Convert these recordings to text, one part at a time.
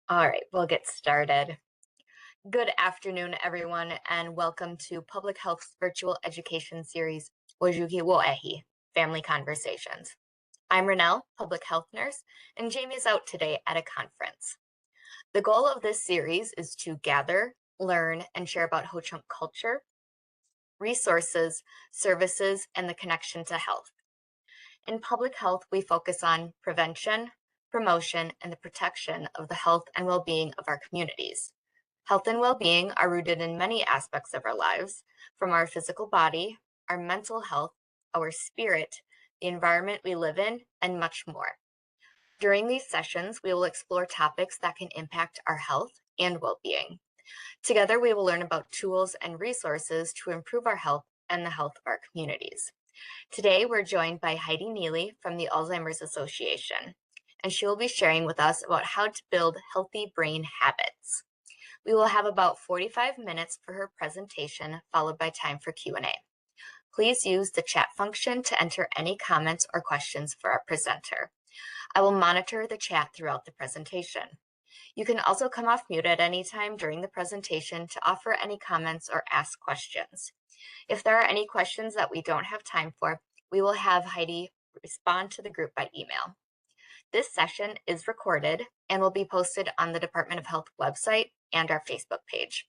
All right, we'll get started. Good afternoon, everyone, and welcome to Public Health's virtual education series, Wazooki wo ehi, Family Conversations. I'm Renelle, public health nurse, and Jamie's out today at a conference. The goal of this series is to gather, learn, and share about Ho-Chunk culture, resources, services, and the connection to health. In public health, we focus on prevention, promotion, and the protection of the health and well-being of our communities. Health and well-being are rooted in many aspects of our lives, from our physical body, our mental health, our spirit, the environment we live in, and much more. During these sessions, we will explore topics that can impact our health and well-being. Together, we will learn about tools and resources to improve our health and the health of our communities. Today, we're joined by Heidi Neely from the Alzheimer's Association, and she will be sharing with us about how to build healthy brain habits. We will have about 45 minutes for her presentation, followed by time for Q&A. Please use the chat function to enter any comments or questions for our presenter. I will monitor the chat throughout the presentation. You can also come off mute at any time during the presentation to offer any comments or ask questions. If there are any questions that we don't have time for, we will have Heidi respond to the group by email. This session is recorded and will be posted on the Department of Health website and our Facebook page.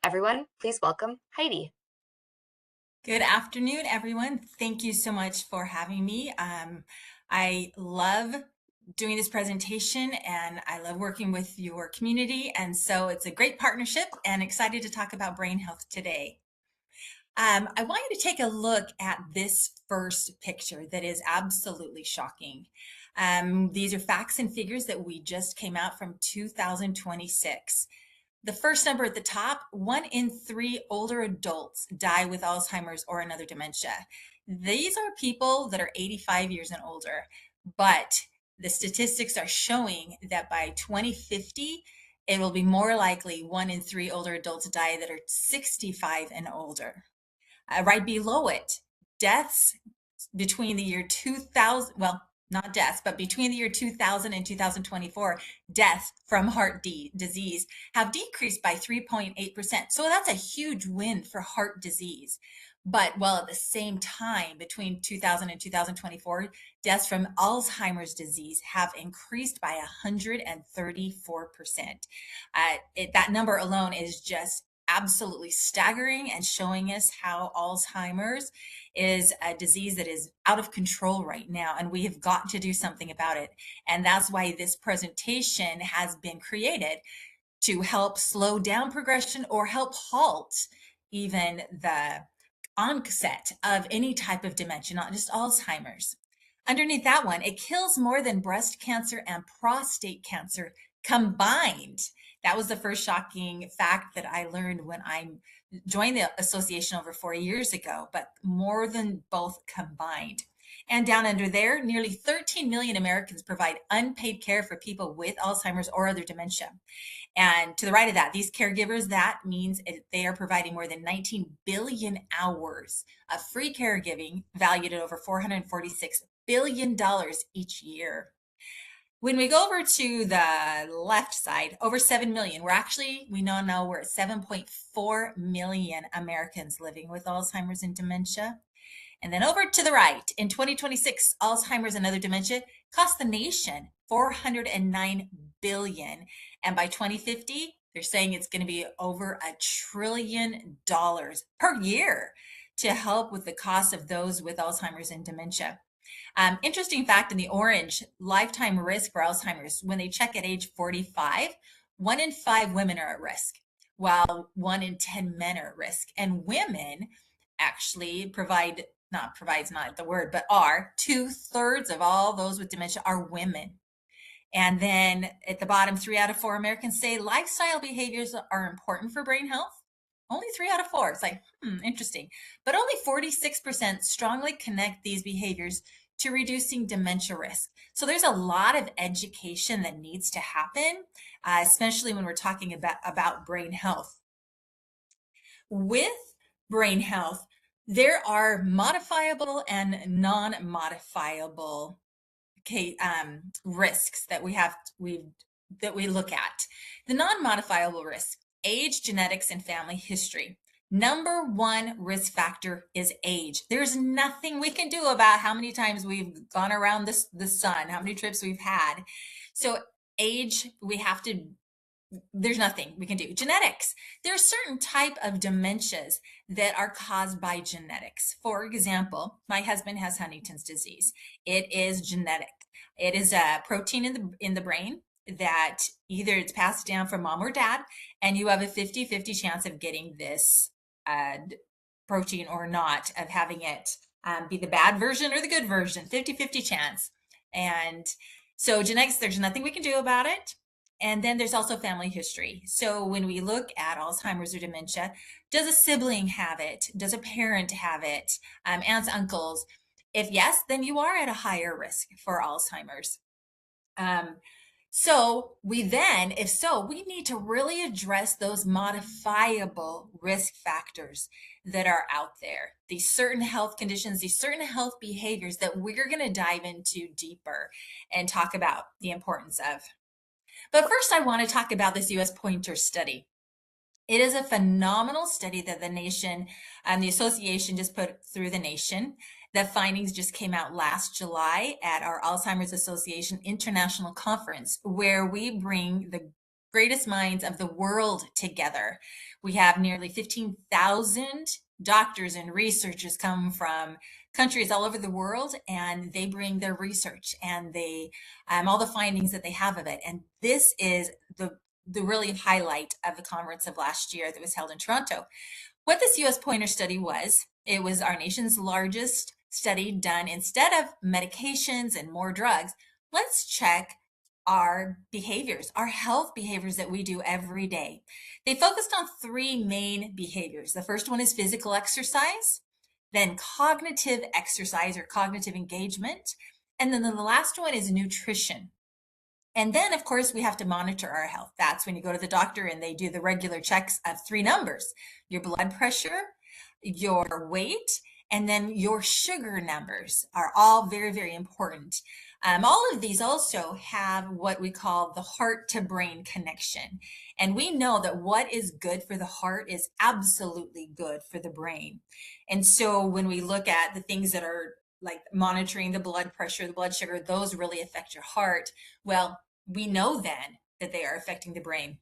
Everyone, please welcome Heidi. Good afternoon, everyone. Thank you so much for having me. I love doing this presentation and I love working with your community. And so it's a great partnership and excited to talk about brain health today. I want you to take a look at this first picture that is absolutely shocking. These are facts and figures that we just came out from 2026. The first number at the top, 1 in 3 older adults die with Alzheimer's or another dementia. These are people that are 85 years and older, but the statistics are showing that by 2050, it will be more likely 1 in 3 older adults die that are 65 and older. Right below it, deaths between the year 2000, well, not deaths, but between the year 2000 and 2024, deaths from heart disease have decreased by 3.8%. So that's a huge win for heart disease. But while at the same time, between 2000 and 2024, deaths from Alzheimer's disease have increased by 134%. That number alone is just absolutely staggering and showing us how Alzheimer's is a disease that is out of control right now, and we have got to do something about it. And that's why this presentation has been created to help slow down progression or help halt even the onset of any type of dementia, not just Alzheimer's. Underneath that one, it kills more than breast cancer and prostate cancer combined. That was the first shocking fact that I learned when I joined the association over 4 years ago, but more than both combined. And down under there, nearly 13 million Americans provide unpaid care for people with Alzheimer's or other dementia. And to the right of that, these caregivers, that means they are providing more than 19 billion hours of free caregiving valued at over $446 billion each year. When we go over to the left side, over 7 million, we now know we're at 7.4 million Americans living with Alzheimer's and dementia. And then over to the right, in 2026, Alzheimer's and other dementia cost the nation $409 billion. And by 2050, they're saying it's going to be over $1 trillion per year to help with the cost of those with Alzheimer's and dementia. Interesting fact in the orange, lifetime risk for Alzheimer's, when they check at age 45, 1 in 5 women are at risk, while 1 in 10 men are at risk. And women actually are 2/3 of all those with dementia are women. And then at the bottom, 3 out of 4 Americans say lifestyle behaviors are important for brain health. Only 3 out of 4. It's like, interesting. But only 46% strongly connect these behaviors to reducing dementia risk. So there's a lot of education that needs to happen, especially when we're talking about brain health. With brain health, there are modifiable and non-modifiable risks that we've that we look at. The non-modifiable risk, age, genetics, and family history. Number one risk factor is age. There's nothing we can do about how many times we've gone around the sun, how many trips we've had. So age, there's nothing we can do. Genetics. There are certain type of dementias that are caused by genetics. For example, my husband has Huntington's disease. It is genetic. It is a protein in the brain that either it's passed down from mom or dad, and you have a 50-50 chance of getting this uh, protein or not, of having it be the bad version or the good version, 50-50 chance. And so genetics, there's nothing we can do about it. And then there's also family history. So when we look at Alzheimer's or dementia, does a sibling have it? Does a parent have it? Aunts, uncles? If yes, then you are at a higher risk for Alzheimer's. So we need to really address those modifiable risk factors that are out there, these certain health conditions, these certain health behaviors that we're going to dive into deeper and talk about the importance of. But first, I want to talk about this US Pointer study. It is a phenomenal study that the association just put through the nation. The findings just came out last July at our Alzheimer's Association International Conference, where we bring the greatest minds of the world together. We have nearly 15,000 doctors and researchers come from countries all over the world, and they bring their research and all the findings that they have of it. And this is the really highlight of the conference of last year that was held in Toronto. What this US Pointer study was, it was our nation's largest study done instead of medications and more drugs. Let's check our behaviors, our health behaviors that we do every day. They focused on three main behaviors. The first one is physical exercise, then cognitive exercise or cognitive engagement, and then the last one is nutrition. And then, of course, we have to monitor our health. That's when you go to the doctor and they do the regular checks of three numbers: your blood pressure, your weight, and then your sugar numbers are all very, very important. All of these also have what we call the heart to brain connection. And we know that what is good for the heart is absolutely good for the brain. And so when we look at the things that are like monitoring the blood pressure, the blood sugar, those really affect your heart. Well, we know then that they are affecting the brain.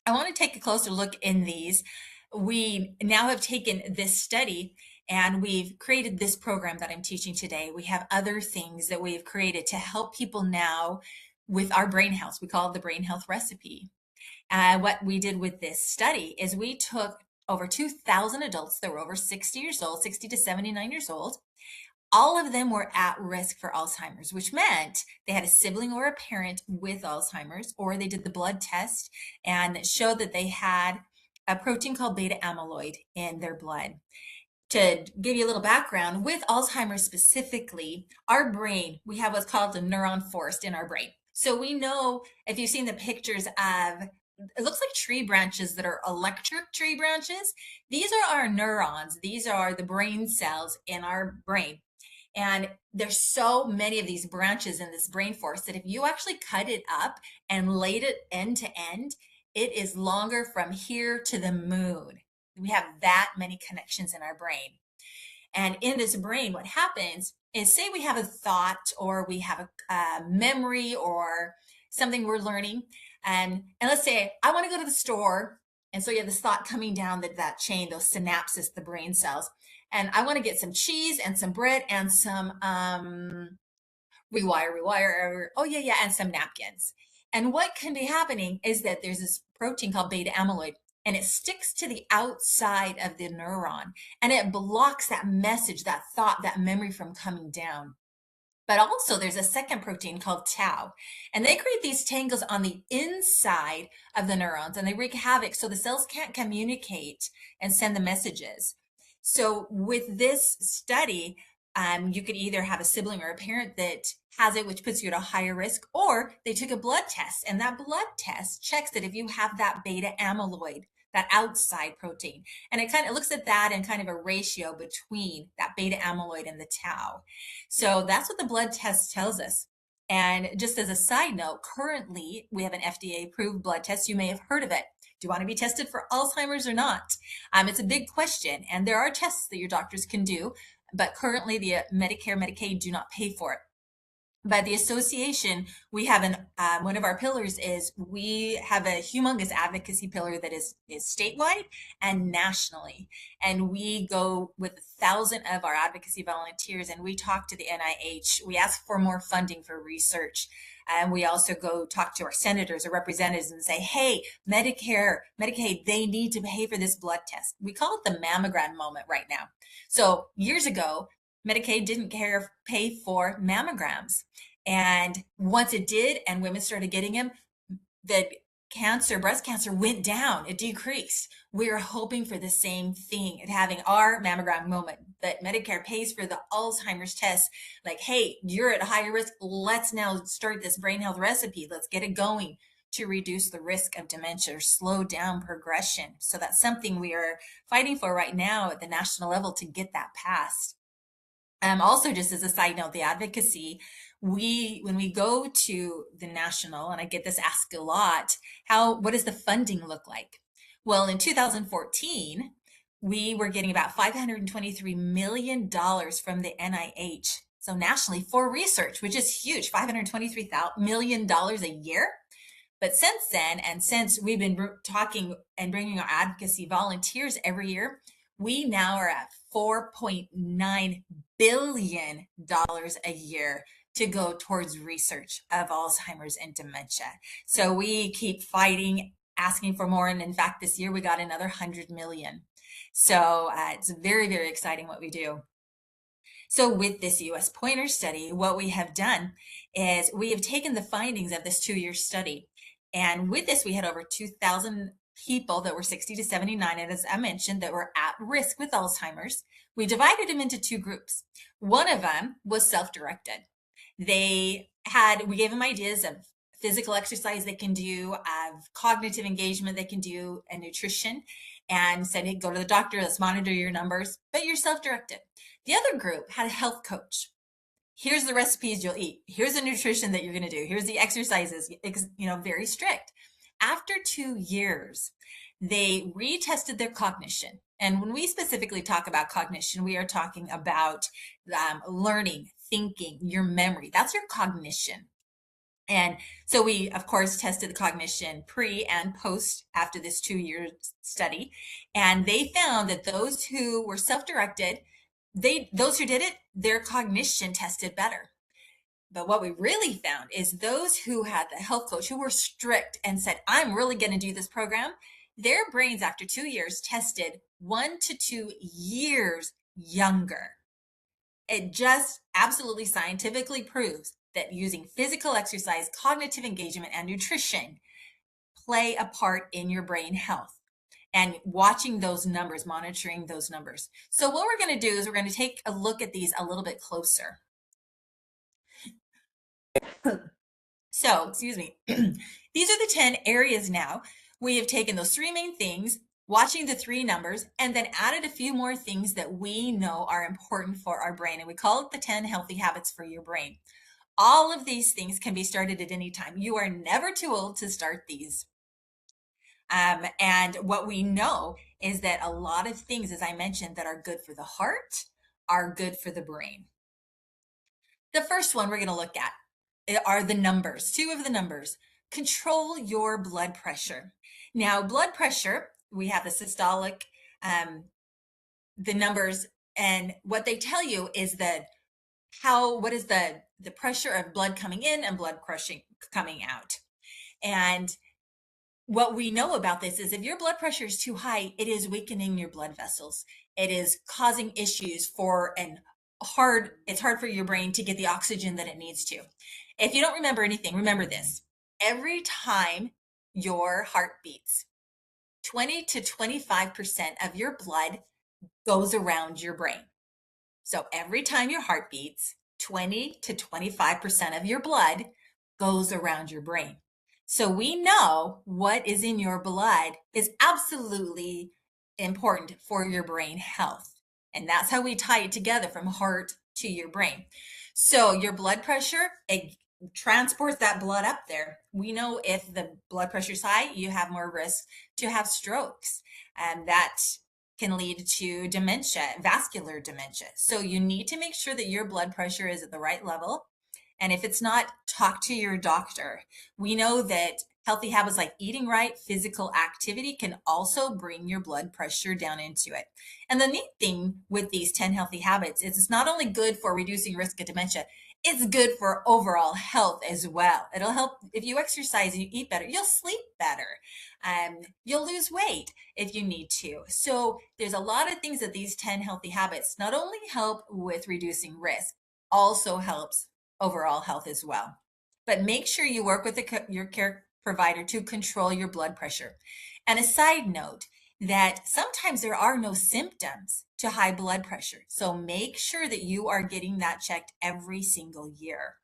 I want to take a closer look in these. We now have taken this study and we've created this program that I'm teaching today. We have other things that we've created to help people now with our brain health. We call it the brain health recipe. What we did with this study is we took over 2,000 adults that were over 60 years old, 60 to 79 years old. All of them were at risk for Alzheimer's, which meant they had a sibling or a parent with Alzheimer's, or they did the blood test and showed that they had a protein called beta amyloid in their blood. To give you a little background, with Alzheimer's specifically, our brain, we have what's called a neuron forest in our brain. So we know, if you've seen the pictures of, it looks like tree branches that are electric tree branches. These are our neurons. These are the brain cells in our brain. And there's so many of these branches in this brain forest that if you actually cut it up and laid it end to end, it is longer from here to the moon. We have that many connections in our brain. And in this brain, what happens is, say we have a thought or we have a memory or something we're learning. And let's say I want to go to the store. And so you have this thought coming down that chain, those synapses, the brain cells. And I want to get some cheese and some bread and some rewire. Oh, yeah, and some napkins. And what can be happening is that there's this protein called beta amyloid, and it sticks to the outside of the neuron, and it blocks that message, that thought, that memory from coming down. But also there's a second protein called tau, and they create these tangles on the inside of the neurons, and they wreak havoc so the cells can't communicate and send the messages. So with this study, you could either have a sibling or a parent that has it, which puts you at a higher risk, or they took a blood test, and that blood test checks that if you have that beta amyloid, that outside protein. And it looks at that and kind of a ratio between that beta amyloid and the tau. So that's what the blood test tells us. And just as a side note, currently we have an FDA approved blood test. You may have heard of it. Do you want to be tested for Alzheimer's or not? It's a big question, and there are tests that your doctors can do, but currently the Medicare, Medicaid do not pay for it. But the association, we have one of our pillars is we have a humongous advocacy pillar that is statewide and nationally. And we go with 1,000 of our advocacy volunteers and we talk to the NIH. We ask for more funding for research. And we also go talk to our senators or representatives and say, hey, Medicare, Medicaid, they need to pay for this blood test. We call it the mammogram moment right now. So years ago, Medicaid didn't pay for mammograms. And once it did, and women started getting them, the breast cancer went down, it decreased. We're hoping for the same thing and having our mammogram moment that Medicare pays for the Alzheimer's test. Like, hey, you're at a higher risk. Let's now start this brain health recipe. Let's get it going to reduce the risk of dementia or slow down progression. So that's something we are fighting for right now at the national level to get that passed. Also, just as a side note, the advocacy, when we go to the national, and I get this asked a lot, what does the funding look like? Well, in 2014, we were getting about $523 million from the NIH. So nationally for research, which is huge, $523 million a year. But since then, and since we've been talking and bringing our advocacy volunteers every year, we now are at $4.9 billion a year to go towards research of Alzheimer's and dementia. So we keep fighting, asking for more. And in fact, this year we got another 100 million. So it's very, very exciting what we do. So with this US Pointer study, what we have done is we have taken the findings of this 2-year study. And with this, we had over 2,000 people that were 60 to 79, and as I mentioned, that were at risk with Alzheimer's. We divided them into 2 groups. One of them was self-directed. We gave them ideas of physical exercise they can do, of cognitive engagement they can do, and nutrition, and said, hey, go to the doctor, let's monitor your numbers, but you're self-directed. The other group had a health coach. Here's the recipes you'll eat. Here's the nutrition that you're going to do. Here's the exercises, very strict. After 2 years, they retested their cognition. And when we specifically talk about cognition, we are talking about learning, thinking, your memory. That's your cognition. And so we, of course, tested the cognition pre and post after this 2-year study. And they found that those who were self-directed, those who did it, their cognition tested better. But what we really found is those who had the health coach, who were strict and said, I'm really going to do this program, their brains after 2 years tested 1 to 2 years younger. It just absolutely scientifically proves that using physical exercise, cognitive engagement, and nutrition play a part in your brain health. And watching those numbers, monitoring those numbers. So what we're going to do is we're going to take a look at these a little bit closer. So, excuse me, these are the 10 areas now. We have taken those 3 main things, watching the 3 numbers, and then added a few more things that we know are important for our brain. And we call it the 10 healthy habits for your brain. All of these things can be started at any time. You are never too old to start these. And what we know is that a lot of things, as I mentioned, that are good for the heart are good for the brain. The first one we're going to look at are the numbers, 2 of the numbers. Control your blood pressure. Now, blood pressure, we have the systolic, the numbers, and what they tell you is that what is the pressure of blood coming in and blood coming out. And what we know about this is if your blood pressure is too high, it is weakening your blood vessels. It is causing issues it's hard for your brain to get the oxygen that it needs to. If you don't remember anything, remember this. Every time your heart beats, 20 to 25% of your blood goes around your brain. So every time your heart beats, 20 to 25% of your blood goes around your brain. So we know what is in your blood is absolutely important for your brain health. And that's how we tie it together from heart to your brain. So your blood pressure, transports that blood up there. We know if the blood pressure is high, you have more risk to have strokes, and that can lead to dementia, vascular dementia. So you need to make sure that your blood pressure is at the right level. And if it's not, talk to your doctor. We know that healthy habits like eating right, physical activity can also bring your blood pressure down into it. And the neat thing with these 10 healthy habits is it's not only good for reducing risk of dementia, it's good for overall health as well. It'll help if you exercise and you eat better, you'll sleep better. You'll lose weight if you need to. So there's a lot of things that these 10 healthy habits not only help with reducing risk, also helps overall health as well. But make sure you work with your care provider to control your blood pressure. And a side note, that sometimes there are no symptoms to high blood pressure. So make sure that you are getting that checked every single year.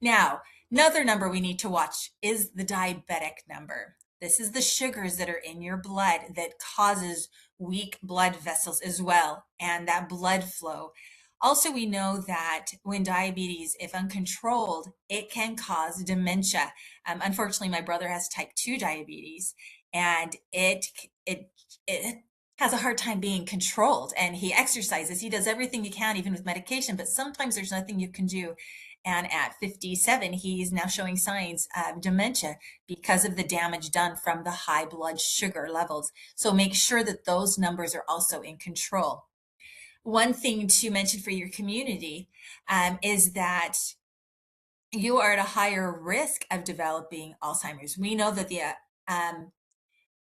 Now, another number we need to watch is the diabetic number. This is the sugars that are in your blood that causes weak blood vessels as well, and that blood flow. Also, we know that when diabetes, if uncontrolled, it can cause dementia. Unfortunately, my brother has type 2 diabetes, and it has a hard time being controlled. And he exercises, he does everything he can, even with medication, but sometimes there's nothing you can do. And at 57, he's now showing signs of dementia because of the damage done from the high blood sugar levels. So make sure that those numbers are also in control. One thing to mention for your community is that you are at a higher risk of developing Alzheimer's. We know that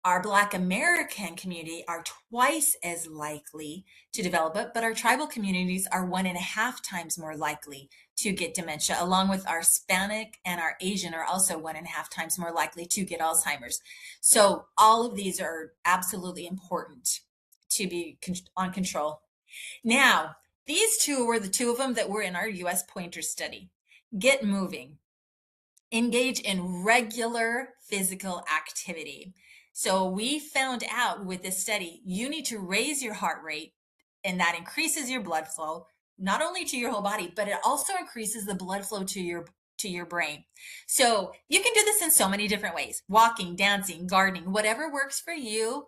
our Black American community are twice as likely to develop it, but our tribal communities are 1.5 times more likely to get dementia, along with our Hispanic and our Asian are also 1.5 times more likely to get Alzheimer's. So all of these are absolutely important to be on control. Now, these two were the two of them that were in our US Pointer study. Get moving. Engage in regular physical activity. So we found out with this study, you need to raise your heart rate, and that increases your blood flow, not only to your whole body, but it also increases the blood flow to your brain. So you can do this in so many different ways: walking, dancing, gardening, whatever works for you,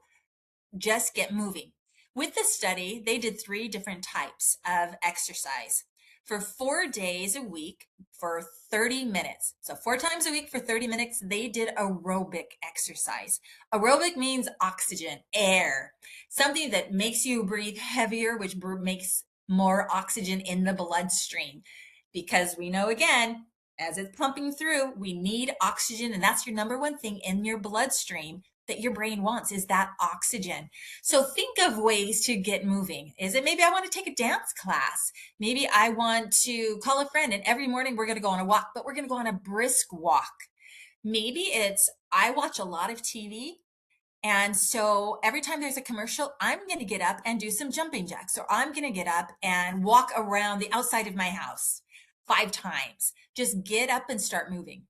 just get moving. With this study, they did 3 different types of exercise for 4 days a week for 30 minutes. So 4 times a week for 30 minutes, they did aerobic exercise. Aerobic means oxygen, air, something that makes you breathe heavier, which makes more oxygen in the bloodstream. Because we know, again, as it's pumping through, we need oxygen, and that's your number one thing in your bloodstream that your brain wants, is that oxygen. So think of ways to get moving. Is it maybe I want to take a dance class? Maybe I want to call a friend and every morning we're going to go on a walk, but we're going to go on a brisk walk. Maybe it's I watch a lot of TV, and so every time there's a commercial, I'm going to get up and do some jumping jacks, or I'm going to get up and walk around the outside of my house 5 times. Just get up and start moving.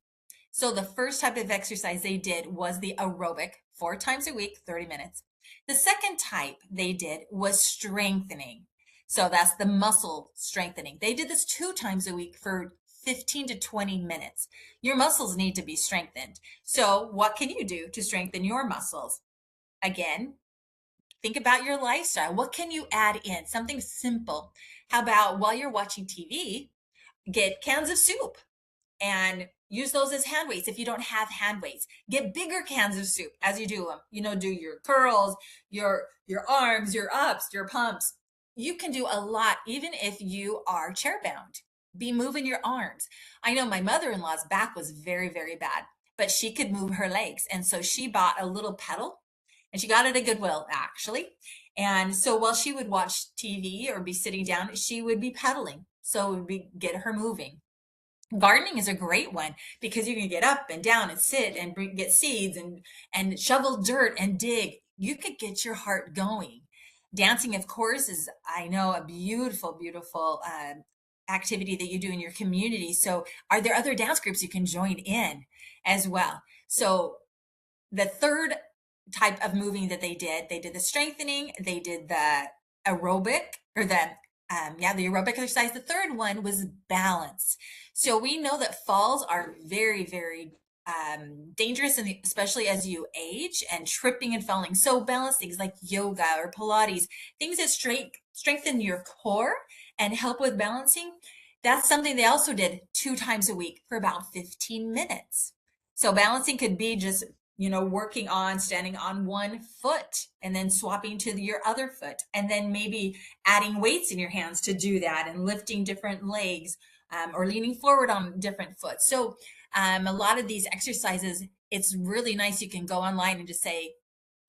So the first type of exercise they did was the aerobic, 4 times a week, 30 minutes. The second type they did was strengthening. So that's the muscle strengthening. They did this 2 times a week for 15 to 20 minutes. Your muscles need to be strengthened. So what can you do to strengthen your muscles? Again, think about your lifestyle. What can you add in? Something simple. How about while you're watching TV, get cans of soup and use those as hand weights. If you don't have hand weights, get bigger cans of soup as you do them. Do your curls, your arms, your ups, your pumps. You can do a lot, even if you are chair bound. Be moving your arms. I know my mother-in-law's back was very, very bad, but she could move her legs. And so she bought a little pedal, and she got it at Goodwill, actually. And so while she would watch TV or be sitting down, she would be pedaling. So it would get her moving. Gardening is a great one because you can get up and down and sit and get seeds and shovel dirt and dig. You could get your heart going. Dancing, of course, is, I know, a beautiful, beautiful activity that you do in your community. So are there other dance groups you can join in as well? So the third type of moving that they did the strengthening, they did the aerobic or the the aerobic exercise. The third one was balance. So we know that falls are very, very dangerous, and especially as you age, and tripping and falling. So balance things like yoga or Pilates, things that strengthen your core and help with balancing. That's something they also did 2 times a week for about 15 minutes. So balancing could be just, working on standing on one foot and then swapping to your other foot, and then maybe adding weights in your hands to do that, and lifting different legs, or leaning forward on different foot. So a lot of these exercises, it's really nice. You can go online and just say,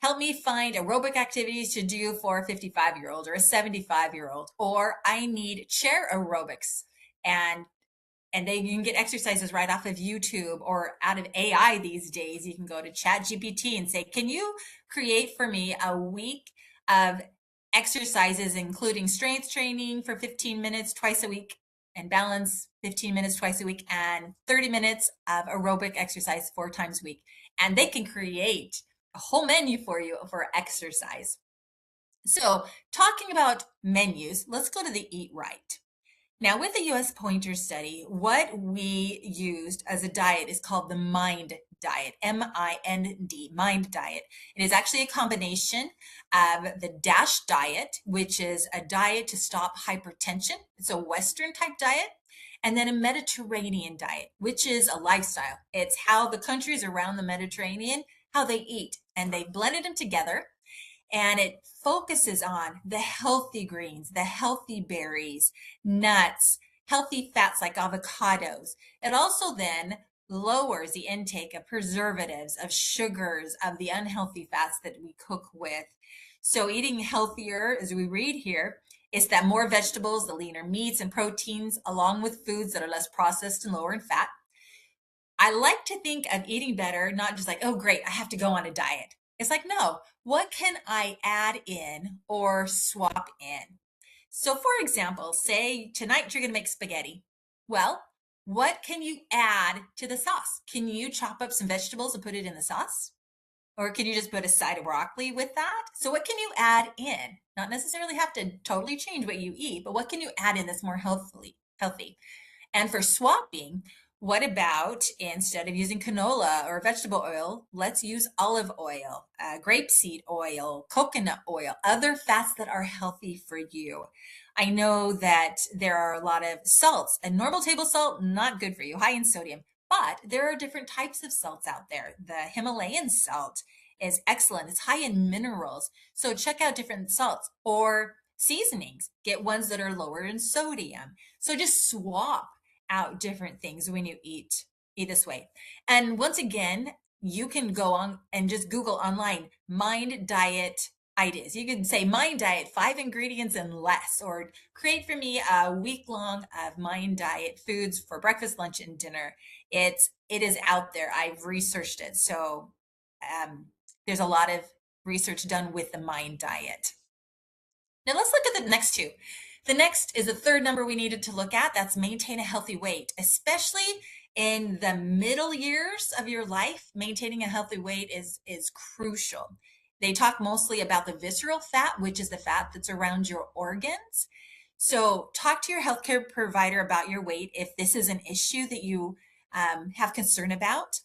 help me find aerobic activities to do for a 55-year-old or a 75-year-old, or I need chair aerobics. And you can get exercises right off of YouTube or out of AI these days. You can go to ChatGPT and say, can you create for me a week of exercises, including strength training for 15 minutes twice a week, and balance 15 minutes twice a week, and 30 minutes of aerobic exercise 4 times a week. And they can create a whole menu for you for exercise. So talking about menus, let's go to the Eat Right. Now, with the US Pointer study, what we used as a diet is called the MIND diet, MIND, MIND diet. It is actually a combination of the DASH diet, which is a diet to stop hypertension. It's a Western type diet. And then a Mediterranean diet, which is a lifestyle. It's how the countries around the Mediterranean, how they eat. And they blended them together. And it focuses on the healthy greens, the healthy berries, nuts, healthy fats like avocados. It also then lowers the intake of preservatives, of sugars, of the unhealthy fats that we cook with. So eating healthier, as we read here, is that more vegetables, the leaner meats and proteins, along with foods that are less processed and lower in fat. I like to think of eating better, not just like, oh, great, I have to go on a diet. It's like, no, what can I add in or swap in? So, for example, say tonight you're going to make spaghetti. Well, what can you add to the sauce? Can you chop up some vegetables and put it in the sauce? Or can you just put a side of broccoli with that? So, what can you add in? Not necessarily have to totally change what you eat, but what can you add in that's more healthy? And for swapping, what about instead of using canola or vegetable oil, let's use olive oil, grapeseed oil, coconut oil, other fats that are healthy for you. I know that there are a lot of salts, and normal table salt, not good for you, high in sodium, but there are different types of salts out there. The Himalayan salt is excellent. It's high in minerals. So check out different salts or seasonings. Get ones that are lower in sodium. So just swap out different things when you eat this way. And once again, you can go on and just Google online MIND diet ideas. You can say MIND diet, 5 ingredients and less, or create for me a week long of MIND diet foods for breakfast, lunch, and dinner. It is out there. I've researched it. So there's a lot of research done with the MIND diet. Now let's look at the next two. The next is the third number we needed to look at. That's maintain a healthy weight, especially in the middle years of your life. Maintaining a healthy weight is crucial. They talk mostly about the visceral fat, which is the fat that's around your organs. So talk to your healthcare provider about your weight if this is an issue that you have concern about.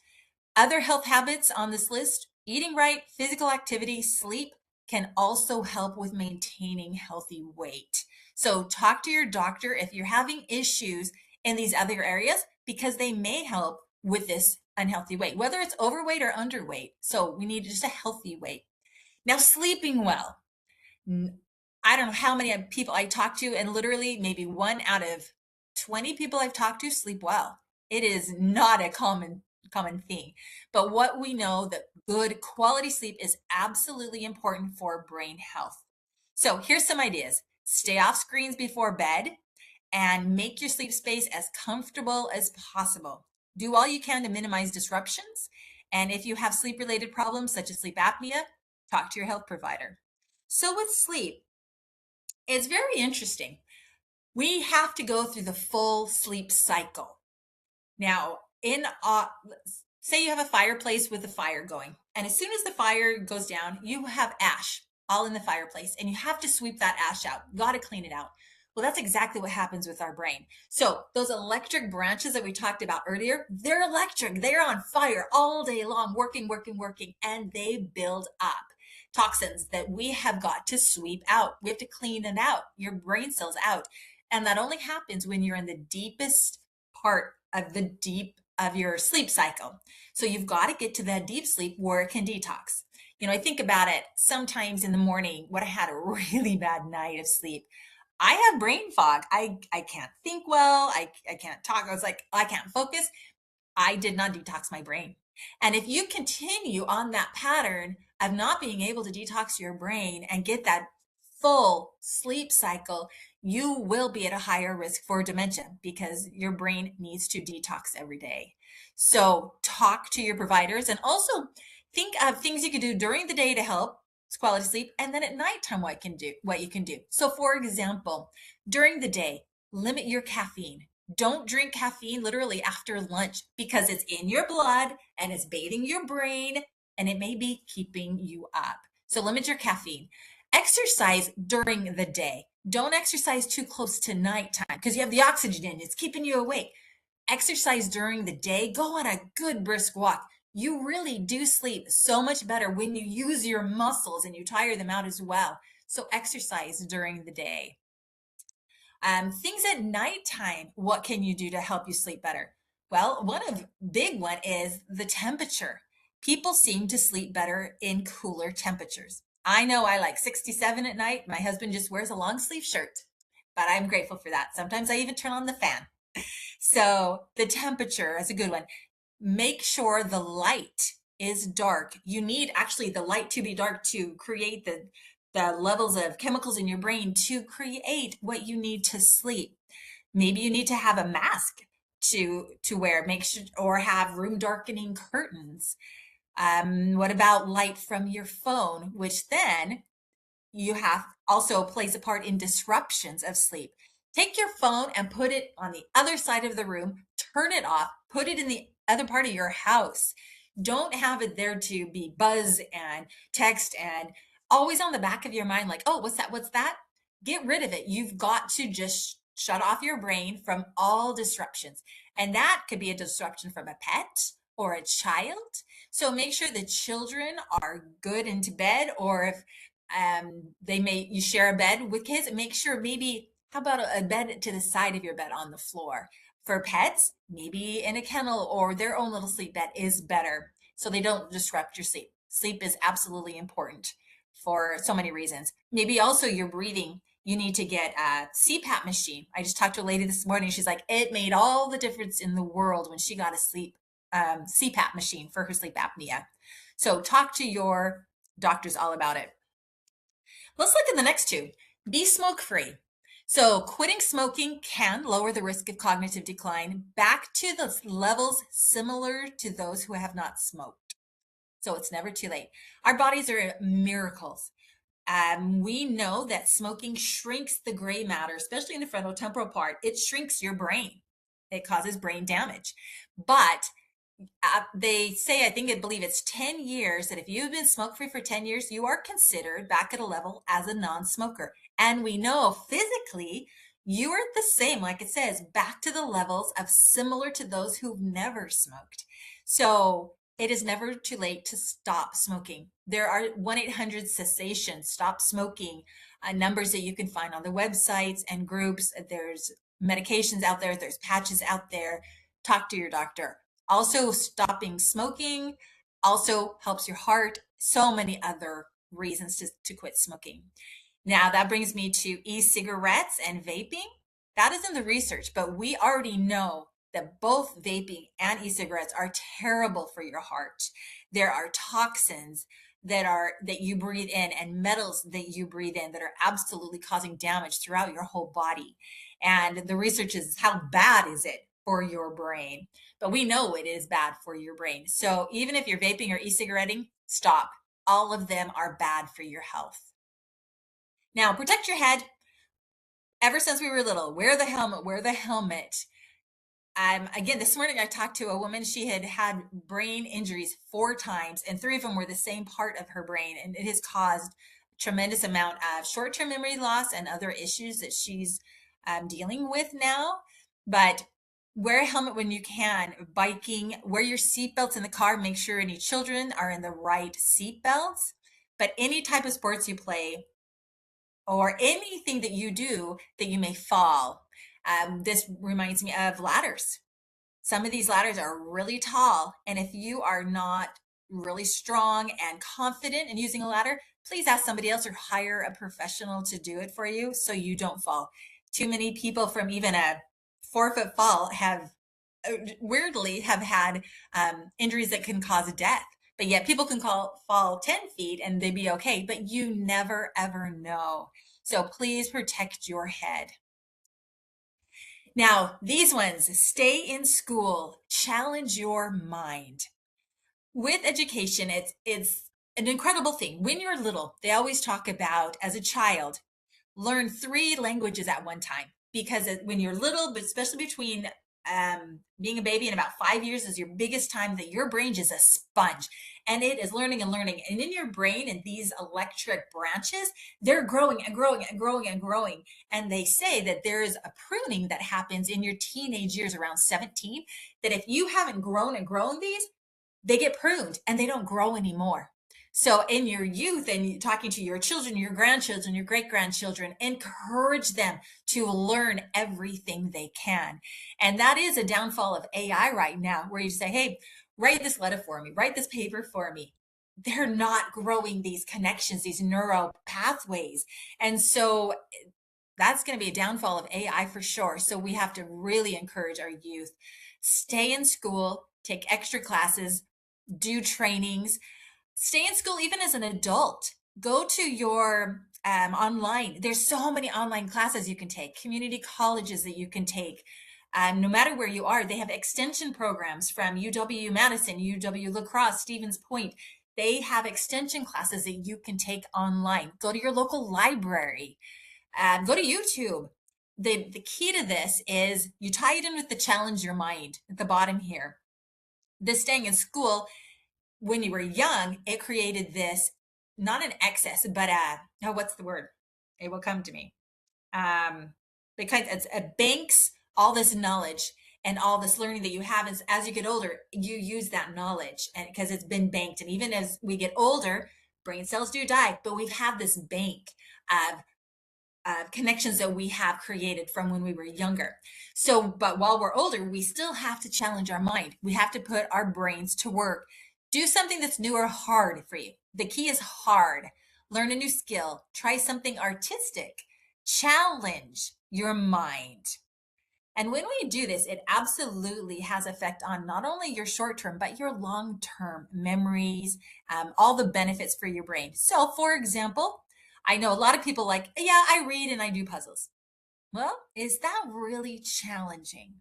Other health habits on this list: eating right, physical activity, sleep can also help with maintaining healthy weight. So talk to your doctor if you're having issues in these other areas, because they may help with this unhealthy weight, whether it's overweight or underweight. So we need just a healthy weight. Now, sleeping well. I don't know how many people I talk to, and literally maybe 1 out of 20 people I've talked to sleep well. It is not a common thing. But what we know, that good quality sleep is absolutely important for brain health. So here's some ideas. Stay off screens before bed and make your sleep space as comfortable as possible. Do all you can to minimize disruptions. And if you have sleep related problems such as sleep apnea, talk to your health provider. So with sleep, it's very interesting. We have to go through the full sleep cycle. Now, say you have a fireplace with a fire going, and as soon as the fire goes down, you have ash all in the fireplace, and you have to sweep that ash out. You got to clean it out. Well, that's exactly what happens with our brain. So those electric branches that we talked about earlier, they're electric. They're on fire all day long, working, working, working, and they build up toxins that we have got to sweep out. We have to clean it out, your brain cells out. And that only happens when you're in the deepest part of the deep of your sleep cycle. So you've got to get to that deep sleep where it can detox. I think about it sometimes in the morning when I had a really bad night of sleep. I have brain fog. I can't think well. I can't talk. I was like, I can't focus. I did not detox my brain. And if you continue on that pattern of not being able to detox your brain and get that full sleep cycle, you will be at a higher risk for dementia because your brain needs to detox every day. So talk to your providers and also think of things you can do during the day to help quality sleep, and then at nighttime what you can do. So for example, during the day, limit your caffeine. Don't drink caffeine literally after lunch because it's in your blood and it's bathing your brain and it may be keeping you up. So limit your caffeine. Exercise during the day. Don't exercise too close to nighttime because you have the oxygen in, it's keeping you awake. Exercise during the day. Go on a good brisk walk. You really do sleep so much better when you use your muscles and you tire them out as well. So exercise during the day. Things at nighttime, what can you do to help you sleep better? Well, big one is the temperature. People seem to sleep better in cooler temperatures. I know I like 67 at night. My husband just wears a long sleeve shirt, but I'm grateful for that. Sometimes I even turn on the fan. So the temperature is a good one. Make sure the light is dark. You need actually the light to be dark to create the levels of chemicals in your brain to create what you need to sleep. Maybe you need to have a mask to wear, make sure, or have room darkening curtains. What about light from your phone, which then you have also plays a part in disruptions of sleep. Take your phone and put it on the other side of the room, turn it off, put it in the other part of your house. Don't have it there to be buzz and text and always on the back of your mind, like, oh, what's that? What's that? Get rid of it. You've got to just shut off your brain from all disruptions. And that could be a disruption from a pet or a child. So make sure the children are good into bed, or if you share a bed with kids, make sure maybe, how about a bed to the side of your bed on the floor? For pets, maybe in a kennel or their own little sleep bed is better so they don't disrupt your sleep. Sleep is absolutely important for so many reasons. Maybe also your breathing. You need to get a CPAP machine. I just talked to a lady this morning. She's like, it made all the difference in the world when she got a CPAP machine for her sleep apnea. So talk to your doctors all about it. Let's look at the next two. Be smoke free. So quitting smoking can lower the risk of cognitive decline back to the levels similar to those who have not smoked. So it's never too late. Our bodies are miracles. We know that smoking shrinks the gray matter, especially in the frontotemporal part. It shrinks your brain. It causes brain damage. But they say, I believe it's 10 years, that if you've been smoke free for 10 years, you are considered back at a level as a non-smoker. And we know physically you are the same, like it says, back to the levels of similar to those who've never smoked. So it is never too late to stop smoking. There are 1-800-cessation, stop smoking, numbers that you can find on the websites and groups. There's medications out there. There's patches out there. Talk to your doctor. Also, stopping smoking also helps your heart. So many other reasons to quit smoking. Now, that brings me to e-cigarettes and vaping. That is in the research, but we already know that both vaping and e-cigarettes are terrible for your heart. There are toxins that you breathe in and metals that you breathe in that are absolutely causing damage throughout your whole body. And the research is, how bad is it for your brain? But we know it is bad for your brain. So even if you're vaping or e-cigaretting, stop. All of them are bad for your health. Now, protect your head. Ever since we were little, wear the helmet, wear the helmet. Again, this morning I talked to a woman. She had had brain injuries 4 times, and 3 of them were the same part of her brain. And it has caused a tremendous amount of short-term memory loss and other issues that she's dealing with now. But wear a helmet when you can. Biking, wear your seatbelts in the car. Make sure any children are in the right seatbelts. But any type of sports you play or anything that you do that you may fall. This reminds me of ladders. Some of these ladders are really tall, and if you are not really strong and confident in using a ladder, please ask somebody else or hire a professional to do it for you so you don't fall. Too many people from even a 4-foot fall have weirdly have had injuries that can cause death. But yet people can fall 10 feet and they'd be okay, but you never ever know. So please protect your head. Now, these ones, stay in school, challenge your mind. With education, it's an incredible thing. When you're little, they always talk about as a child, learn 3 languages at one time. Because when you're little, but especially between being a baby and about 5 years is your biggest time that your brain is a sponge and it is learning and learning. And in your brain and these electric branches, they're growing and growing and growing and growing. And they say that there is a pruning that happens in your teenage years around 17, that if you haven't grown and grown these, they get pruned and they don't grow anymore. So in your youth and talking to your children, your grandchildren, your great grandchildren, encourage them to learn everything they can. And that is a downfall of AI right now, where you say, hey, write this letter for me, write this paper for me. They're not growing these connections, these neural pathways. And so that's going to be a downfall of AI for sure. So we have to really encourage our youth. Stay in school, take extra classes, do trainings, stay in school even as an adult. Go to your online. There's so many online classes you can take, community colleges that you can take. No matter where you are, they have extension programs from UW-Madison, UW-La Crosse, Stevens Point. They have extension classes that you can take online. Go to your local library. Go to YouTube. The key to this is you tie it in with the challenge your mind at the bottom here. This staying in school, when you were young, it created this, not an excess, but what's the word? It will come to me. Because it banks all this knowledge and all this learning that you have as you get older, you use that knowledge and because it's been banked. And even as we get older, brain cells do die, but we've had this bank of connections that we have created from when we were younger. So, but while we're older, we still have to challenge our mind. We have to put our brains to work. Do something that's new or hard for you. The key is hard. Learn a new skill. Try something artistic. Challenge your mind. And when we do this, it absolutely has effect on not only your short-term, but your long-term memories, all the benefits for your brain. So for example, I know a lot of people like, yeah, I read and I do puzzles. Well, is that really challenging?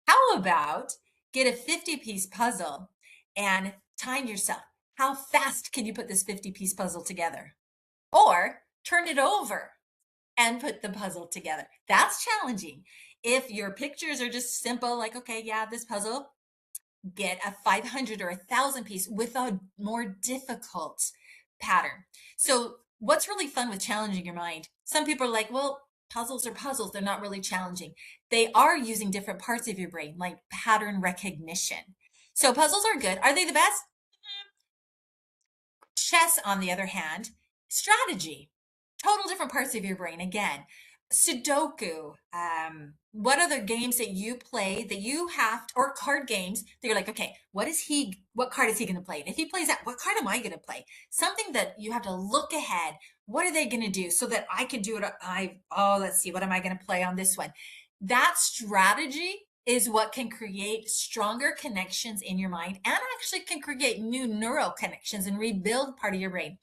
How about get a 50-piece puzzle and time yourself? How fast can you put this 50-piece puzzle together? Or turn it over and put the puzzle together. That's challenging. If your pictures are just simple, like, okay, yeah, this puzzle, get a 500 or 1,000 piece with a more difficult pattern. So what's really fun with challenging your mind? Some people are like, well, puzzles are puzzles. They're not really challenging. They are using different parts of your brain, like pattern recognition. So puzzles are good. Are they the best? Chess, on the other hand, strategy, total different parts of your brain. Again, Sudoku, what other games that you play that you have, or card games that you're like, okay, what card is he going to play? And if he plays that, what card am I going to play? Something that you have to look ahead. What are they going to do so that I can do it? Let's see, what am I going to play on this one? That strategy is what can create stronger connections in your mind and actually can create new neural connections and rebuild part of your brain.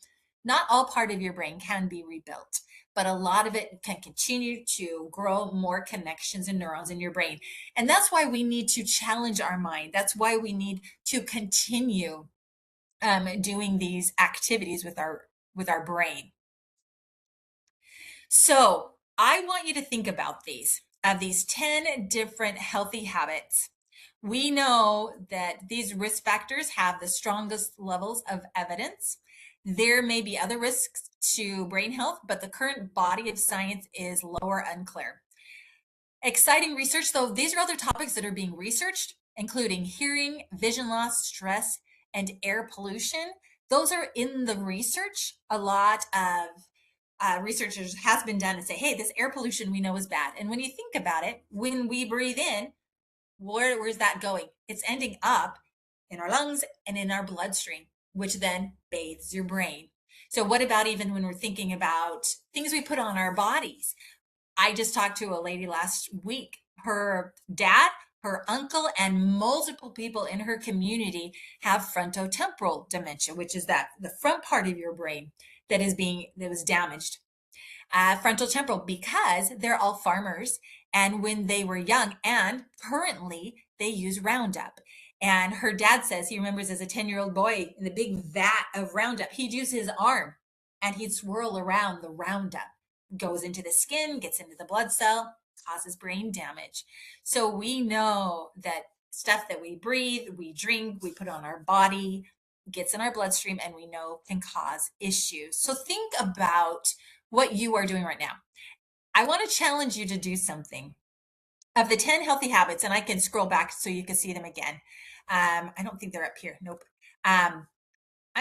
Not all part of your brain can be rebuilt, but a lot of it can continue to grow more connections and neurons in your brain. And that's why we need to challenge our mind. That's why we need to continue doing these activities with our brain. So I want you to think about these 10 different healthy habits. We know that these risk factors have the strongest levels of evidence. There may be other risks to brain health, but the current body of science is low or unclear. Exciting research, though. These are other topics that are being researched, including hearing, vision loss, stress, and air pollution. Those are in the research. A lot of researchers has been done and say, hey, this air pollution we know is bad. And when you think about it, when we breathe in, where's that going? It's ending up in our lungs and in our bloodstream, which then bathes your brain. So what about even when we're thinking about things we put on our bodies? I just talked to a lady last week. Her dad, her uncle, and multiple people in her community have frontotemporal dementia, which is that the front part of your brain that was damaged. Frontal temporal, because they're all farmers, and when they were young, and currently they use Roundup. And her dad says he remembers as a 10-year-old boy in the big vat of Roundup, he'd use his arm and he'd swirl around the Roundup. Goes into the skin, gets into the blood cell, causes brain damage. So we know that stuff that we breathe, we drink, we put on our body, gets in our bloodstream, and we know can cause issues. So think about what you are doing right now. I want to challenge you to do something. Of the 10 healthy habits, and I can scroll back so you can see them again. I don't think they're up here. Nope. I'm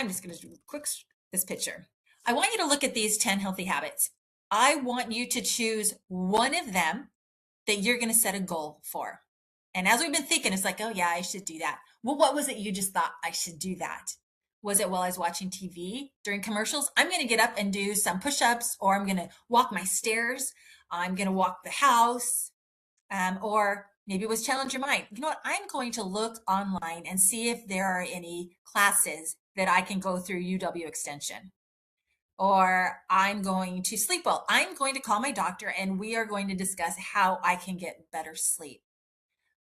just going to do quick this picture. I want you to look at these 10 healthy habits. I want you to choose one of them that you're going to set a goal for. And as we've been thinking, it's like, oh yeah, I should do that. Well, what was it you just thought I should do that? Was it while I was watching TV during commercials? I'm going to get up and do some push-ups, or I'm going to walk my stairs. I'm going to walk the house. Or maybe it was challenge your mind. You know what? I'm going to look online and see if there are any classes that I can go through UW Extension. Or I'm going to sleep well. I'm going to call my doctor and we are going to discuss how I can get better sleep.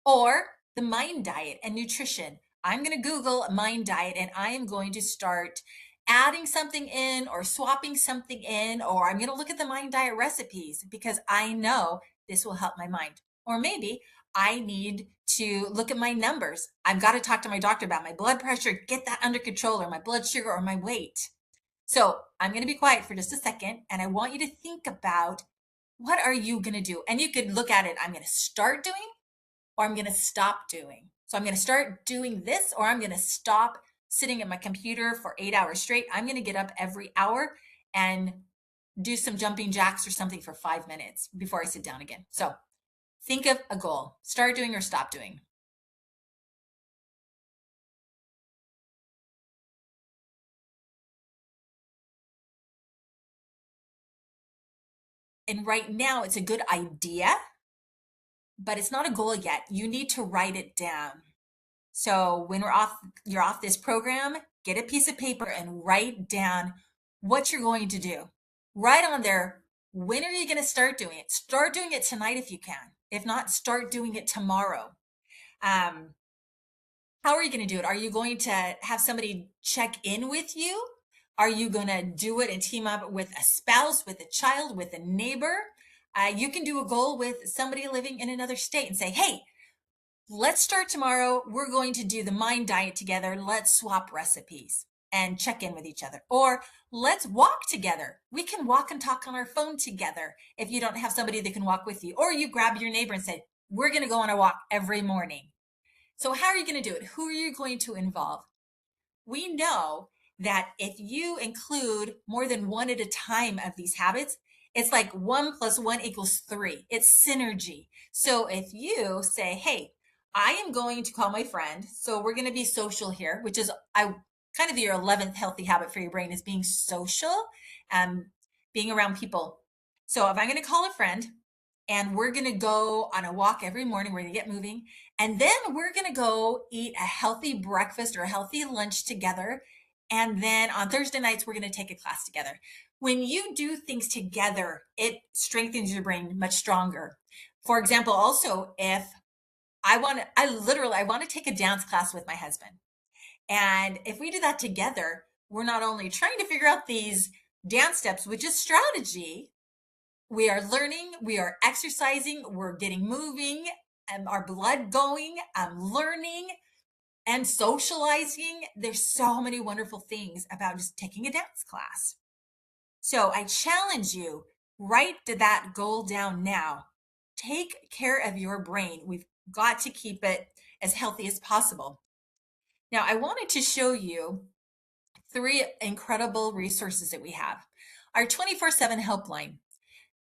Or the mind diet and nutrition. I'm going to Google mind diet and I am going to start adding something in or swapping something in, or I'm going to look at the mind diet recipes because I know this will help my mind. Or maybe I need to look at my numbers. I've got to talk to my doctor about my blood pressure, get that under control, or my blood sugar, or my weight. So I'm going to be quiet for just a second, and I want you to think about what are you going to do? And you could look at it, I'm going to start doing, or I'm going to stop doing. So I'm going to start doing this, or I'm going to stop sitting at my computer for 8 hours straight. I'm going to get up every hour and do some jumping jacks or something for 5 minutes before I sit down again. So think of a goal. Start doing or stop doing. And right now, it's a good idea, but it's not a goal yet. You need to write it down. So when you're off this program, get a piece of paper and write down what you're going to do. Write on there, when are you going to start doing it? Start doing it tonight if you can. If not, start doing it tomorrow. How are you going to do it? Are you going to have somebody check in with you? Are you going to do it and team up with a spouse, with a child, with a neighbor? You can do a goal with somebody living in another state and say, hey, let's start tomorrow. We're going to do the mind diet together. Let's swap recipes and check in with each other. Or let's walk together. We can walk and talk on our phone together if you don't have somebody that can walk with you. Or you grab your neighbor and say, we're going to go on a walk every morning. So how are you going to do it? Who are you going to involve? We know that if you include more than one at a time of these habits, it's like 1 + 1 = 3. It's synergy. So if you say, hey, I am going to call my friend, so we're going to be social here, which is kind of your 11th healthy habit for your brain is being social and being around people. So if I'm going to call a friend and we're going to go on a walk every morning, we're going to get moving, and then we're going to go eat a healthy breakfast or a healthy lunch together. And then on Thursday nights, we're going to take a class together. When you do things together, it strengthens your brain much stronger. For example, also, if I want to take a dance class with my husband. And if we do that together, we're not only trying to figure out these dance steps, which is strategy, we are learning, we are exercising, we're getting moving, and our blood going, learning and socializing. There's so many wonderful things about just taking a dance class. So I challenge you, write that goal down now. take care of your brain. We've got to keep it as healthy as possible. Now, I wanted to show you three incredible resources that we have. Our 24/7 helpline.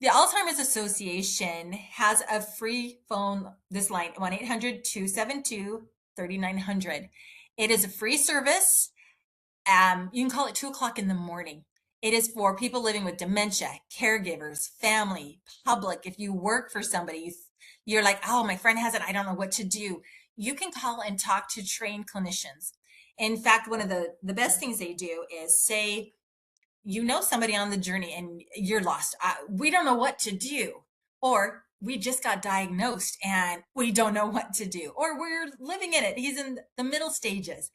The Alzheimer's Association has a free phone, this line, 1-800-272-3900. It is a free service. You can call it 2 o'clock in the morning. It is for people living with dementia, caregivers, family, public. If you work for somebody, you're like, oh, my friend has it, I don't know what to do. You can call and talk to trained clinicians. In fact, one of the best things they do is say, you know, somebody on the journey and you're lost. We don't know what to do. Or we just got diagnosed and we don't know what to do. Or we're living in it. He's in the middle stages.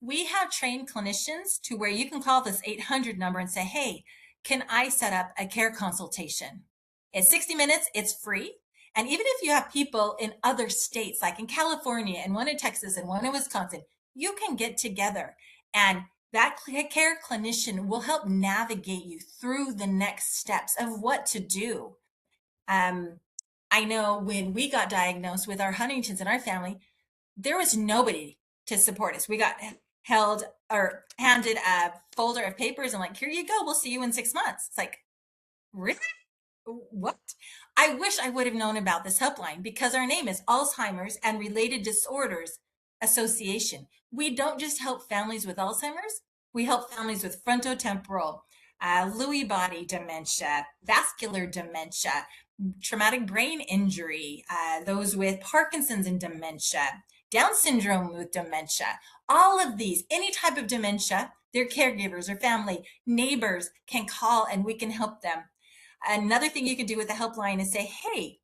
We have trained clinicians to where you can call this 800 number and say, hey, can I set up a care consultation? It's 60 minutes, it's free. And even if you have people in other states, like in California and one in Texas and one in Wisconsin, you can get together and that care clinician will help navigate you through the next steps of what to do. I know when we got diagnosed with our Huntington's in our family, there was nobody to support us. We got held or handed a folder of papers and like, here you go, we'll see you in 6 months. It's like, really? What? I wish I would have known about this helpline because our name is Alzheimer's and Related Disorders Association. We don't just help families with Alzheimer's, we help families with frontotemporal, Lewy body dementia, vascular dementia, traumatic brain injury, those with Parkinson's and dementia, Down syndrome with dementia, all of these, any type of dementia, their caregivers or family, neighbors can call and we can help them. Another thing you can do with the helpline is say, hey,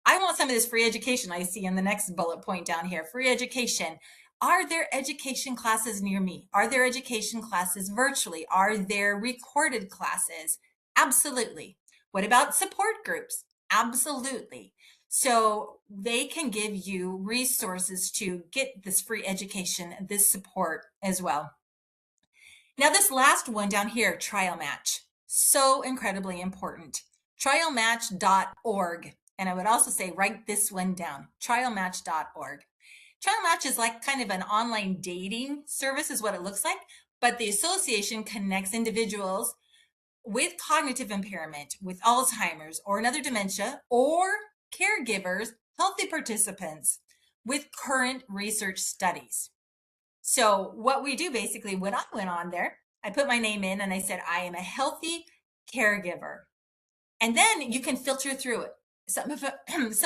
I want some of this free education I see in the next bullet point down here, free education. Are there education classes near me? Are there education classes virtually? Are there recorded classes? Absolutely. What about support groups? Absolutely. So they can give you resources to get this free education, this support as well. Now, this last one down here, Trial Match, so incredibly important. Trialmatch.org. And I would also say, write this one down, trialmatch.org. Trial Match is like kind of an online dating service is what it looks like, but the association connects individuals with cognitive impairment, with Alzheimer's or another dementia, or caregivers, healthy participants with current research studies. So what we do basically, when I went on there, I put my name in and I said, I am a healthy caregiver. And then you can filter through it. Some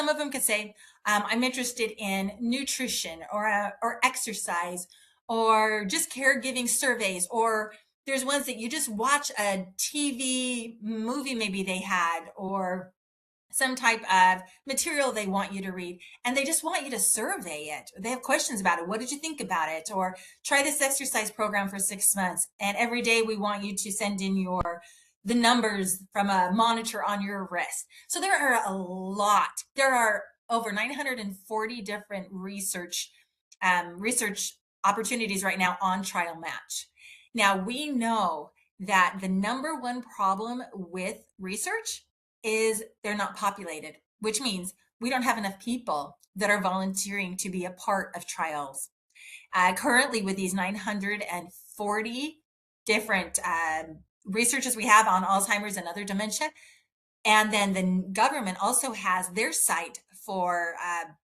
of them could say, I'm interested in nutrition or exercise or just caregiving surveys, or there's ones that you just watch a TV movie maybe they had, or some type of material they want you to read, and they just want you to survey it. They have questions about it. What did you think about it? Or try this exercise program for 6 months. And every day we want you to send in the numbers from a monitor on your wrist. So there are a lot. There are over 940 different research opportunities right now on Trial Match. Now we know that the number one problem with research is they're not populated, which means we don't have enough people that are volunteering to be a part of trials. Currently, with these 940 different researches we have on Alzheimer's and other dementia, and then the government also has their site for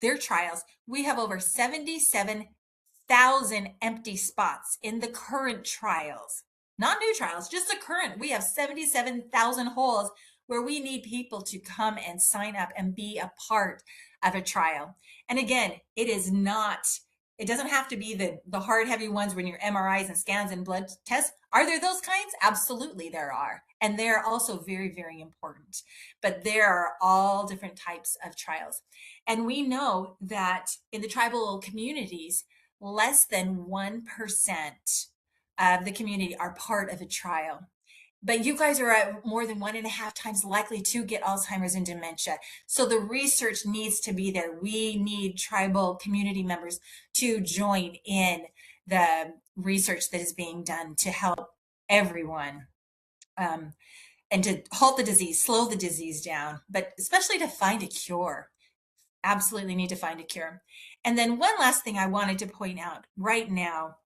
their trials, we have over 77,000 empty spots in the current trials. Not new trials, just the current. We have 77,000 holes where we need people to come and sign up and be a part of a trial. And again, it doesn't have to be the hard, heavy ones when your MRIs and scans and blood tests. Are there those kinds? Absolutely there are. And they're also very, very important. But there are all different types of trials. And we know that in the tribal communities, less than 1% of the community are part of a trial. But you guys are more than 1.5 times likely to get Alzheimer's and dementia. So the research needs to be there. We need tribal community members to join in the research that is being done to help everyone. and to halt the disease, slow the disease down, but especially to find a cure. Absolutely need to find a cure. And then one last thing I wanted to point out right now,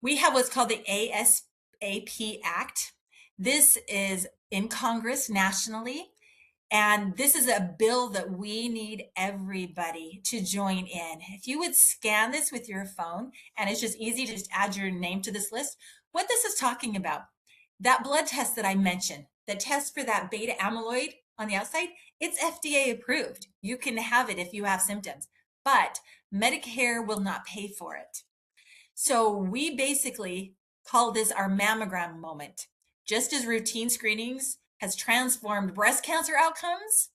we have what's called the ASAP Act. This is in Congress nationally. And this is a bill that we need everybody to join in. If you would scan this with your phone, and it's just easy to just add your name to this list, what this is talking about, that blood test that I mentioned, the test for that beta amyloid on the outside, it's FDA approved. You can have it if you have symptoms, but Medicare will not pay for it. So we basically call this our mammogram moment. Just as routine screenings has transformed breast cancer outcomes,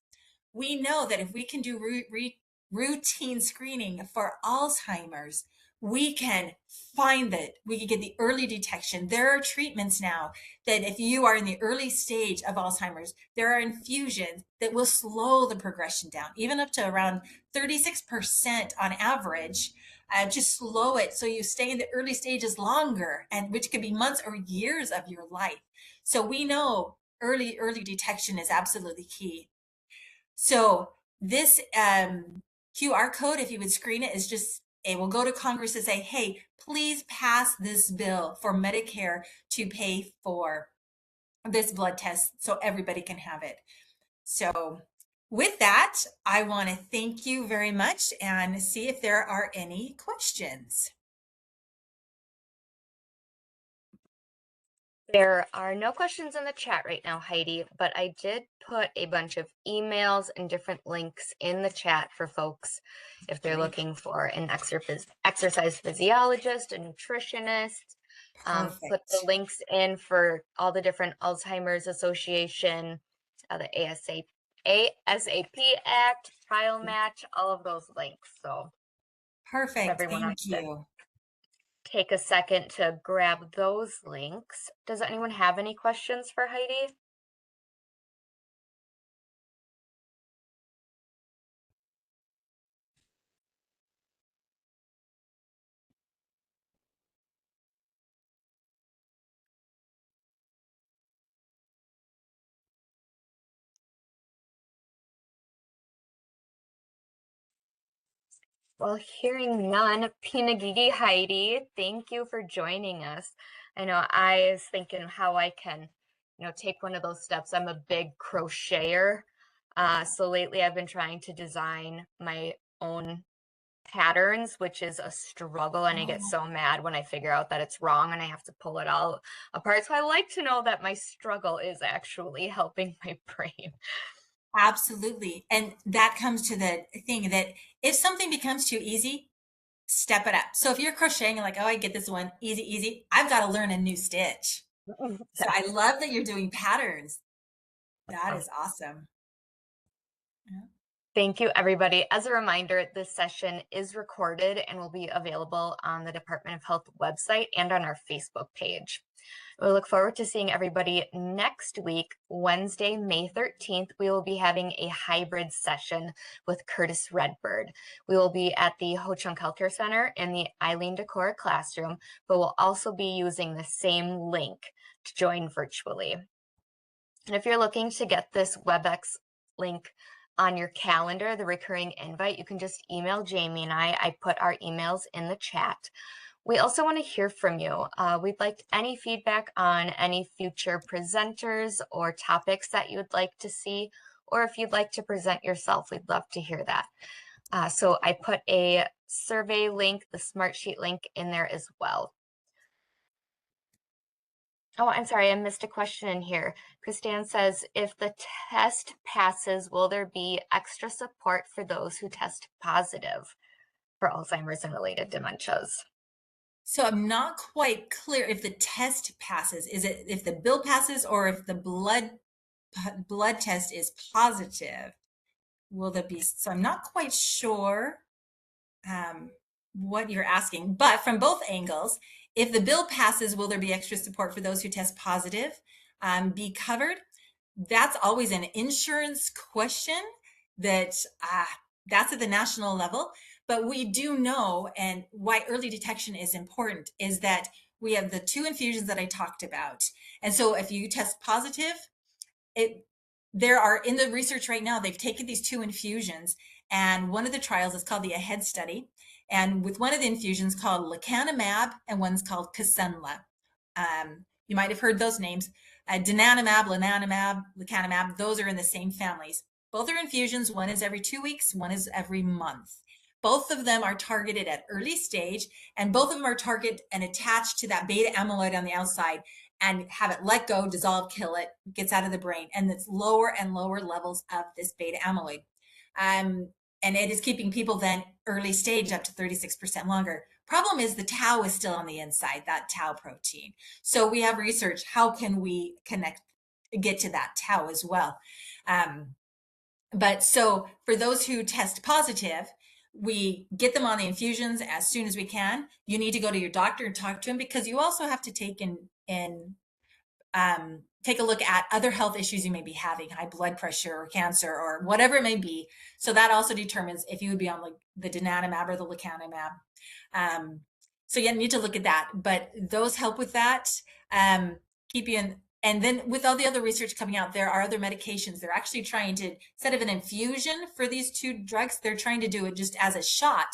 we know that if we can do routine screening for Alzheimer's, we can find that we can get the early detection. There are treatments now that if you are in the early stage of Alzheimer's, there are infusions that will slow the progression down, even up to around 36% on average. Just slow it so you stay in the early stages longer, and which could be months or years of your life. So we know early detection is absolutely key. So this QR code, if you would screen it, is just, it will go to Congress to say, hey, please pass this bill for Medicare to pay for this blood test so everybody can have it. So with that, I want to thank you very much and see if there are any questions. There are no questions in the chat right now, Heidi, but I did put a bunch of emails and different links in the chat for folks if they're looking for an exercise physiologist, a nutritionist. Put the links in for all the different Alzheimer's Association, the ASAP Act, Trial Match, all of those links. So Perfect. Thank you. Take a second to grab those links. Does anyone have any questions for Heidi? Well, hearing none, Pinagigi Heidi, thank you for joining us. I know I was thinking how I can, take one of those steps. I'm a big crocheter. So lately I've been trying to design my own patterns, which is a struggle, and I get so mad when I figure out that it's wrong and I have to pull it all apart. So I like to know that my struggle is actually helping my brain. Absolutely. And that comes to the thing that if something becomes too easy, step it up. So if you're crocheting and like, oh, I get this one easy, I've got to learn a new stitch. So I love that you're doing patterns. That is awesome. Yeah. Thank you, everybody. As a reminder, this session is recorded and will be available on the Department of Health website and on our Facebook page. We look forward to seeing everybody next week, Wednesday, May 13th. We will be having a hybrid session with Curtis Redbird. We will be at the Ho Chunk Healthcare Center in the Eileen Decor classroom, but we'll also be using the same link to join virtually. And if you're looking to get this WebEx link on your calendar, the recurring invite, you can just email Jamie and I put our emails in the chat. We also want to hear from you. We'd like any feedback on any future presenters or topics that you would like to see, or if you'd like to present yourself, we'd love to hear that. So I put a survey link, the Smartsheet link in there as well. Oh, I'm sorry, I missed a question in here. Christiane says, if the test passes, will there be extra support for those who test positive for Alzheimer's and related dementias? So I'm not quite clear if the test passes. Is it if the bill passes or if the blood test is positive? Will there be? So I'm not quite sure what you're asking, but from both angles, if the bill passes, will there be extra support for those who test positive be covered? That's always an insurance question that's at the national level. But we do know, and why early detection is important, is that we have the 2 infusions that I talked about. And so if you test positive, it there are in the research right now, they've taken these two infusions, and one of the trials is called the AHEAD study. And with one of the infusions called lecanemab and one's called Kisunla. You might have heard those names. Donanemab, lenanumab, lecanemab, those are in the same families. Both are infusions. One is every 2 weeks, one is every month. Both of them are targeted at early stage, and both of them are targeted and attached to that beta amyloid on the outside and have it let go, dissolve, kill it, gets out of the brain. And it's lower and lower levels of this beta amyloid. And it is keeping people then early stage up to 36% longer. Problem is the tau is still on the inside, that tau protein. So we have research, how can we get to that tau as well? But so for those who test positive, we get them on the infusions as soon as we can. You need to go to your doctor and talk to him, because you also have to take take a look at other health issues you may be having, high blood pressure or cancer or whatever it may be. So that also determines if you would be on like the donanemab or the lecanemab. So you need to look at that, but those help with that, keep you in. And then with all the other research coming out, there are other medications. They're actually trying to, instead of an infusion for these two drugs, they're trying to do it just as a shot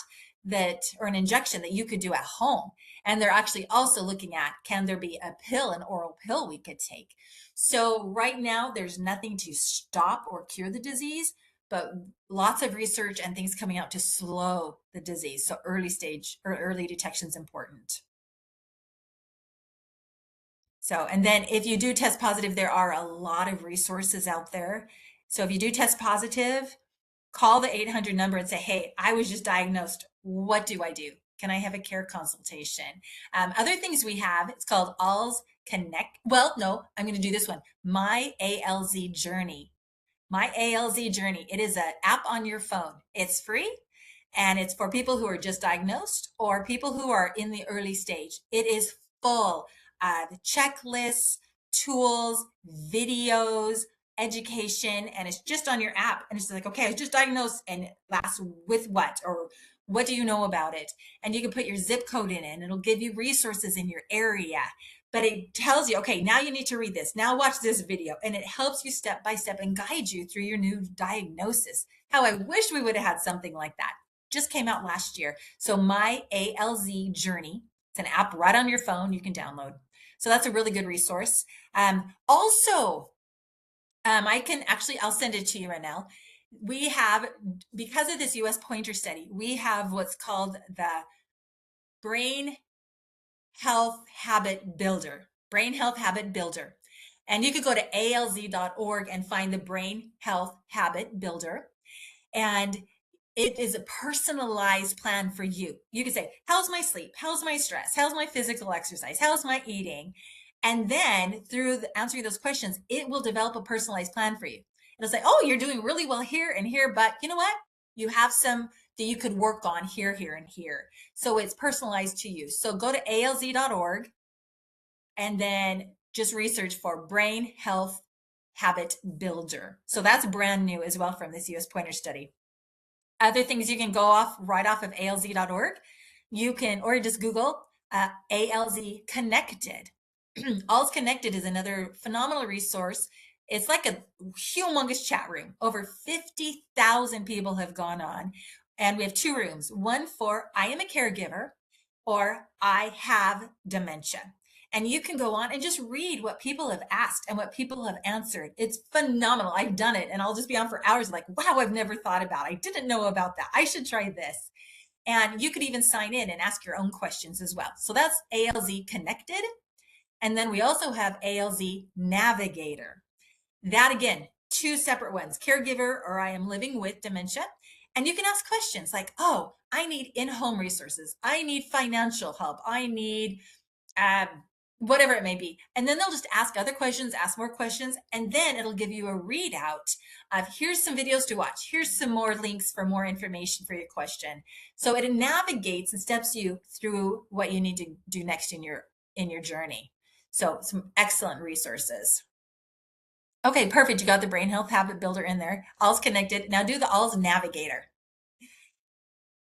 or an injection that you could do at home. And they're actually also looking at, can there be a pill, an oral pill we could take? So right now, there's nothing to stop or cure the disease, but lots of research and things coming out to slow the disease. So early stage or early detection is important. So, and then if you do test positive, there are a lot of resources out there. So if you do test positive, call the 800 number and say, hey, I was just diagnosed. What do I do? Can I have a care consultation? Other things we have, it's called Alz Connect. Well, no, I'm going to do this one. My ALZ Journey. My ALZ Journey. It is an app on your phone. It's free, and it's for people who are just diagnosed or people who are in the early stage. It is full of checklists, tools, videos, education, and it's just on your app. And it's like, okay, I was just diagnosed, and last with what? Or what do you know about it? And you can put your zip code in it, and it'll give you resources in your area. But it tells you, okay, now you need to read this. Now watch this video. And it helps you step by step and guide you through your new diagnosis. How I wish we would have had something like that. Just came out last year. So My ALZ Journey, it's an app right on your phone you can download. So that's a really good resource. Also, I'll send it to you right now. We have, because of this US Pointer study, we have what's called the Brain Health Habit Builder. Brain Health Habit Builder. And you could go to alz.org and find the Brain Health Habit Builder. And it is a personalized plan for you. You can say, how's my sleep? How's my stress? How's my physical exercise? How's my eating? And then through answering those questions, it will develop a personalized plan for you. It'll say, oh, you're doing really well here and here, but you know what? You have some that you could work on here, here, and here. So it's personalized to you. So go to alz.org and then just research for Brain Health Habit Builder. So that's brand new as well from this US Pointer study. Other things you can go right off of alz.org. You can, or just Google ALZ Connected. Alz Connected is another phenomenal resource. It's like a humongous chat room. Over 50,000 people have gone on. And we have two rooms, one for I am a caregiver or I have dementia. And you can go on and just read what people have asked and what people have answered. It's phenomenal. I've done it, and I'll just be on for hours like, wow, I've never thought about it. I didn't know about that. I should try this. And you could even sign in and ask your own questions as well. So that's ALZ Connected. And then we also have ALZ Navigator. That again, two separate ones, caregiver or I am living with dementia. And you can ask questions like, oh, I need in-home resources. I need financial help. I need whatever it may be. And then they'll just ask other questions, ask more questions, and then it'll give you a readout of here's some videos to watch. Here's some more links for more information for your question. So it navigates and steps you through what you need to do next in your journey. So some excellent resources. Okay, perfect. You got the Brain Health Habit Builder in there. All's connected. Now do the All's Navigator.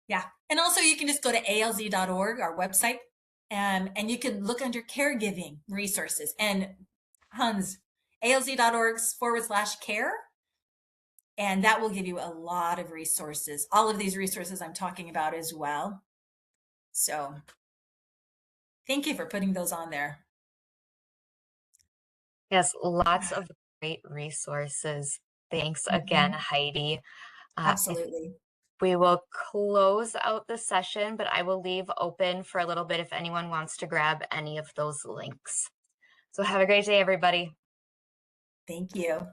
Yeah. And also you can just go to alz.org, our website, and you can look under caregiving resources and tons. alz.org/care. And that will give you a lot of resources, all of these resources I'm talking about as well. So thank you for putting those on there. Yes, lots of great resources. Thanks again, Heidi. I Absolutely. We will close out the session, but I will leave open for a little bit if anyone wants to grab any of those links. So have a great day, everybody. Thank you.